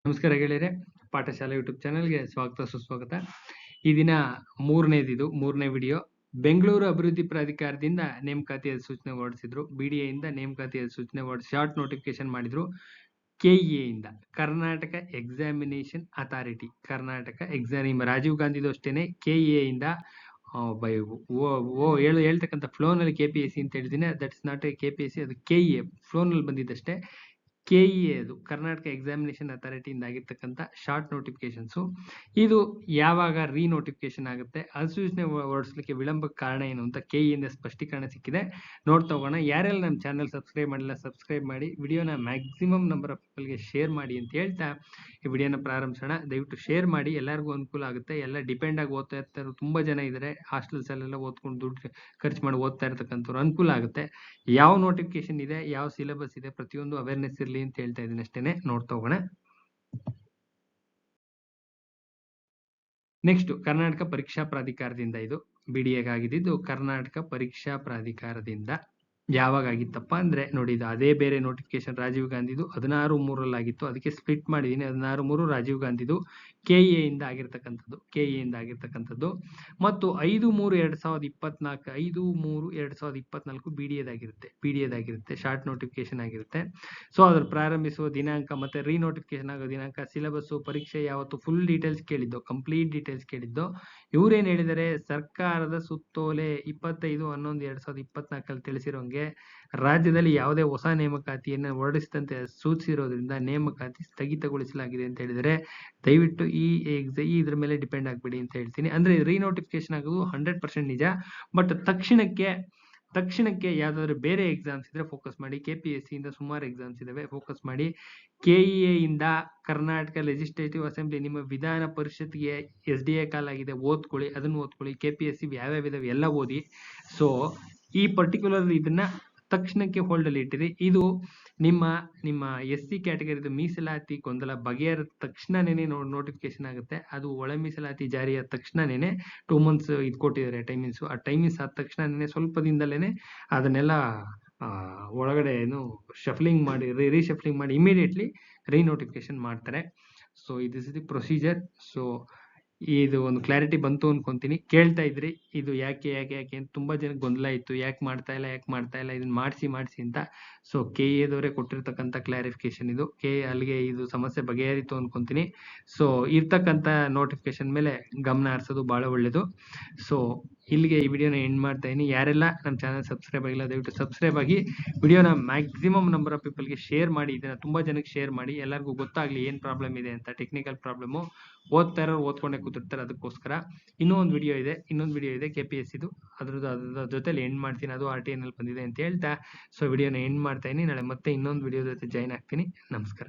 ನಮಸ್ಕಾರ ಗೆಳೆಯರೆ, ಪಾಠಶಾಲೆ ಯೂಟ್ಯೂಬ್ ಚಾನೆಲ್ಗೆ ಸ್ವಾಗತ ಸುಸ್ವಾಗತ. ಈ ದಿನ ಮೂರನೇ ವಿಡಿಯೋ. ಬೆಂಗಳೂರು ಅಭಿವೃದ್ಧಿ ಪ್ರಾಧಿಕಾರದಿಂದ ನೇಮಕಾತಿಯ ಸೂಚನೆ ಹೊರಡಿಸಿದ್ರು. BDA ಇಂದ ನೇಮಕಾತಿಯ ಸೂಚನೆ ಹೊರಡಿಸಿ ಶಾರ್ಟ್ ನೋಟಿಫಿಕೇಶನ್ ಮಾಡಿದ್ರು. KEA ಇಂದ Karnataka examination authority, Karnataka exam Rajiv ಗಾಂಧಿದು ಅಷ್ಟೇನೆ. KEA ಇಂದ ಹೇಳ್ತಕ್ಕಂಥ ಫ್ಲೋನಲ್ಲಿ KPSC ಅಂತ ಹೇಳ್ತೀನಿ. ದಟ್ಸ್ ನಾಟ್ ಎ KPSC, ಅದು KEA ಫ್ಲೋನಲ್ಲಿ ಬಂದಿದ್ದಷ್ಟೇ. KEA ಅದು ಕರ್ನಾಟಕ ಎಕ್ಸಾಮಿನೇಷನ್ ಅಥಾರಿಟಿಯಿಂದ ಆಗಿರ್ತಕ್ಕಂಥ ಶಾರ್ಟ್ ನೋಟಿಫಿಕೇಶನ್ಸ್. ಇದು ಯಾವಾಗ ನೋಟಿಫಿಕೇಶನ್ ಆಗುತ್ತೆ, ಅಧಿಸೂಚನೆ ಹೊರಡಿಸಲಿಕ್ಕೆ ವಿಳಂಬಕ್ಕೆ ಕಾರಣ ಏನು ಅಂತ KEA ಇಂದ ಸ್ಪಷ್ಟೀಕರಣ ಸಿಕ್ಕಿದೆ. ನೋಡ್ತಾ ಹೋಗೋಣ. ಯಾರೆಲ್ಲ ನಮ್ಮ ಚಾನಲ್ ಸಬ್ಸ್ಕ್ರೈಬ್ ಮಾಡಿಲ್ಲ ಸಬ್ಸ್ಕ್ರೈಬ್ ಮಾಡಿ, ವಿಡಿಯೋನ ಮ್ಯಾಕ್ಸಿಮಮ್ ನಂಬರ್ ಆಫ್ ಪೀಪಲ್ಗೆ ಶೇರ್ ಮಾಡಿ ಅಂತ ಹೇಳ್ತಾ ಈ ವಿಡಿಯೋನ ಪ್ರಾರಂಭಿಸೋಣ. ದಯವಿಟ್ಟು ಶೇರ್ ಮಾಡಿ, ಎಲ್ಲರಿಗೂ ಅನುಕೂಲ ಆಗುತ್ತೆ. ಎಲ್ಲ ಡಿಪೆಂಡ್ ಆಗಿ ಓದ್ತಾ ಇರ್ತಾರೆ, ತುಂಬಾ ಜನ ಇದ್ದಾರೆ ಹಾಸ್ಟೆಲ್ಸ್ ಅಲ್ಲೆಲ್ಲ ಓದ್ಕೊಂಡು ದುಡ್ಡು ಖರ್ಚು ಮಾಡಿ ಓದ್ತಾ ಇರ್ತಕ್ಕಂಥವ್ರು, ಅನುಕೂಲ ಆಗುತ್ತೆ. ಯಾವ ನೋಟಿಫಿಕೇಶನ್ ಇದೆ, ಯಾವ ಸಿಲೆಬಸ್ ಇದೆ, ಪ್ರತಿಯೊಂದು ಅವೇರ್ನೆಸ್ ಇರಲಿ ಅಂತ ಹೇಳ್ತಾ ಇದ್ದೀನಿ ಅಷ್ಟೇನೆ. ನೋಡ್ತಾ ಹೋಗೋಣ. ನೆಕ್ಸ್ಟ್, ಕರ್ನಾಟಕ ಪರೀಕ್ಷಾ ಪ್ರಾಧಿಕಾರದಿಂದ ಇದು BDA ಆಗಿದ್ದು ಕರ್ನಾಟಕ ಪರೀಕ್ಷಾ ಪ್ರಾಧಿಕಾರದಿಂದ ಯಾವಾಗ ಆಗಿತ್ತಪ್ಪ ಅಂದ್ರೆ ನೋಡಿ, ಇದು ಅದೇ ಬೇರೆ ನೋಟಿಫಿಕೇಶನ್ ರಾಜೀವ್ ಗಾಂಧಿದು 16/3 ಆಗಿತ್ತು. ಅದಕ್ಕೆ ಸ್ಪ್ಲಿಟ್ ಮಾಡಿದೀನಿ. 16/3 ರಾಜೀವ್ ಗಾಂಧಿದು KEA ಇಂದ ಆಗಿರ್ತಕ್ಕಂಥದ್ದು ಮತ್ತು 5/3/2024 BDA ದಾಗಿರುತ್ತೆ ಶಾರ್ಟ್ ನೋಟಿಫಿಕೇಶನ್ ಆಗಿರುತ್ತೆ. ಸೊ ಅದ್ರ ಪ್ರಾರಂಭಿಸುವ ದಿನಾಂಕ ಮತ್ತೆ ನೋಟಿಫಿಕೇಶನ್ ಆಗೋ ದಿನಾಂಕ, ಸಿಲೆಬಸ್, ಪರೀಕ್ಷೆ ಯಾವತ್ತು, ಫುಲ್ ಡೀಟೇಲ್ಸ್ ಕೇಳಿದ್ದು, ಕಂಪ್ಲೀಟ್ ಡೀಟೇಲ್ಸ್ ಕೇಳಿದ್ದು. ಇವ್ರೇನ್ ಹೇಳಿದರೆ, ಸರ್ಕಾರದ ಸುತ್ತೋಲೆ 25/11/2024 ತಿಳಿಸಿರೋಂಗೆ ರಾಜ್ಯದಲ್ಲಿ ಯಾವುದೇ ಹೊಸ ನೇಮಕಾತಿಯನ್ನು ಹೊರಡಿಸಿದಂತೆ ಸೂಚಿಸಿರೋದ್ರಿಂದ ನೇಮಕಾತಿ ಸ್ಥಗಿತಗೊಳಿಸಲಾಗಿದೆ ಅಂತ ಹೇಳಿದರೆ, ದಯವಿಟ್ಟು ಇದ್ರ ಮೇಲೆ ಡಿಪೆಂಡ್ ಆಗ್ಬೇಡಿ ಅಂತ ಹೇಳ್ತೀನಿ. ಅಂದ್ರೆ ನೋಟಿಫಿಕೇಶನ್ ಆಗೋದು 100% ನಿಜ. ಬಟ್ ತಕ್ಷಣಕ್ಕೆ ಯಾವ್ದಾದ್ರು ಬೇರೆ ಎಕ್ಸಾಮ್ಸ್ ಇದ್ರೆ ಫೋಕಸ್ ಮಾಡಿ. KPSC ಇಂದ ಸುಮಾರು ಎಕ್ಸಾಮ್ಸ್ ಇದಾವೆ, ಫೋಕಸ್ ಮಾಡಿ. KEA ಇಂದ ಕರ್ನಾಟಕ ಲೆಜಿಸ್ಲೇಟಿವ್ ಅಸೆಂಬ್ಲಿ, ನಿಮ್ಮ ವಿಧಾನ ಪರಿಷತ್ಗೆ SDA ಕಾಲಾಗಿದೆ, ಓದ್ಕೊಳ್ಳಿ, ಅದನ್ನ ಓದ್ಕೊಳ್ಳಿ. KPSC ಯಾವ್ಯಾವ ಇದಾವೆ ಎಲ್ಲ ಓದಿ. ಸೊ ಈ ಪರ್ಟಿಕ್ಯುಲರ್ ಇದನ್ನ ತಕ್ಷಣಕ್ಕೆ ಹೋಲ್ಡ್ ಅಲ್ಲಿ ಇಟ್ಟಿರಿ. ಇದು ನಿಮ್ಮ SC ಕ್ಯಾಟಗರಿದು ಮೀಸಲಾತಿ ಗೊಂದಲ ಬಗೆಹರಿದ ತಕ್ಷಣನೇ ನೋಟಿಫಿಕೇಶನ್ ಆಗುತ್ತೆ. ಅದು ಒಳ ಮೀಸಲಾತಿ ಜಾರಿಯಾದ ತಕ್ಷಣನೇ 2 months ಇದು ಕೊಟ್ಟಿದ್ದಾರೆ ಟೈಮಿಂಗ್ಸ್. ಆ ಟೈಮಿಂಗ್ಸ್ ಆದ ತಕ್ಷಣನೇ ಸ್ವಲ್ಪ ದಿನದಲ್ಲೇನೆ ಅದನ್ನೆಲ್ಲ ಒಳಗಡೆ ಶಫ್ಲಿಂಗ್ ಮಾಡಿ ರೀಶಫ್ಲಿಂಗ್ ಮಾಡಿ ಇಮಿಡಿಯೇಟ್ಲಿ ನೋಟಿಫಿಕೇಶನ್ ಮಾಡ್ತಾರೆ. So this is the procedure. So ಇದು ಒಂದು ಕ್ಲಾರಿಟಿ ಬಂತು ಅನ್ಕೊಂತೀನಿ. ಕೇಳ್ತಾ ಇದ್ರಿ ಇದು ಯಾಕೆ ಅಂತ ತುಂಬಾ ಜನ ಗೊಂದಲ ಇತ್ತು, ಯಾಕೆ ಮಾಡ್ತಾ ಇಲ್ಲ ಇದನ್ನ ಮಾಡಿಸಿ ಅಂತ. ಸೊ KEA ದವರೇ ಕೊಟ್ಟಿರ್ತಕ್ಕಂಥ ಕ್ಲಾರಿಫಿಕೇಶನ್ ಇದು. ಅಲ್ಲಿಗೆ ಇದು ಸಮಸ್ಯೆ ಬಗೆಹರಿತು ಅನ್ಕೊಂತೀನಿ. ಸೊ ಇರ್ತಕ್ಕಂಥ ನೋಟಿಫಿಕೇಶನ್ ಮೇಲೆ ಗಮನ ಹರಿಸೋದು ಬಹಳ ಒಳ್ಳೇದು. ಸೊ ಇಲ್ಲಿಗೆ ಈ ವಿಡಿಯೋನ ಎಂಡ್ ಮಾಡ್ತಾ ಇದೀನಿ. ಯಾರೆಲ್ಲ ನಮ್ಮ ಚಾನಲ್ ಸಬ್ಸ್ಕ್ರೈಬ್ ಆಗಿಲ್ಲ ದಯವಿಟ್ಟು ಸಬ್ಸ್ಕ್ರೈಬ್ ಆಗಿ, ವಿಡಿಯೋನ ಮ್ಯಾಕ್ಸಿಮಮ್ ನಂಬರ್ ಆಫ್ ಪೀಪಲ್ಗೆ ಶೇರ್ ಮಾಡಿ. ಇದನ್ನ ತುಂಬಾ ಜನಕ್ಕೆ ಶೇರ್ ಮಾಡಿ, ಎಲ್ಲರಿಗೂ ಗೊತ್ತಾಗ್ಲಿ ಏನ್ ಪ್ರಾಬ್ಲಮ್ ಇದೆ ಅಂತ. ಟೆಕ್ನಿಕಲ್ ಪ್ರಾಬ್ಲಮ್ ಓದ್ತಾ ಇರೋರು ಓದ್ಕೊಂಡೇ ಕೂತಿರ್ತಾರೆ, ಅದಕ್ಕೋಸ್ಕರ. ಇನ್ನೊಂದು ವಿಡಿಯೋ ಇದೆ KPSCದು, ಅದ್ರ ಜೊತೆಲಿ ಎಂಡ್ ಮಾಡ್ತೀನಿ. ಅದು RTN ಅಲ್ಲಿ ಬಂದಿದೆ ಅಂತ ಹೇಳ್ತಾ ಸೊ ವಿಡಿಯೋನ ಎಂಡ್ ಮಾಡ್ತಾ ಇದೀನಿ. ನಾಳೆ ಮತ್ತೆ ಇನ್ನೊಂದು ವಿಡಿಯೋ ಜೊತೆ ಜಾಯ್ನ್ ಆಗ್ತೀನಿ. ನಮಸ್ಕಾರ.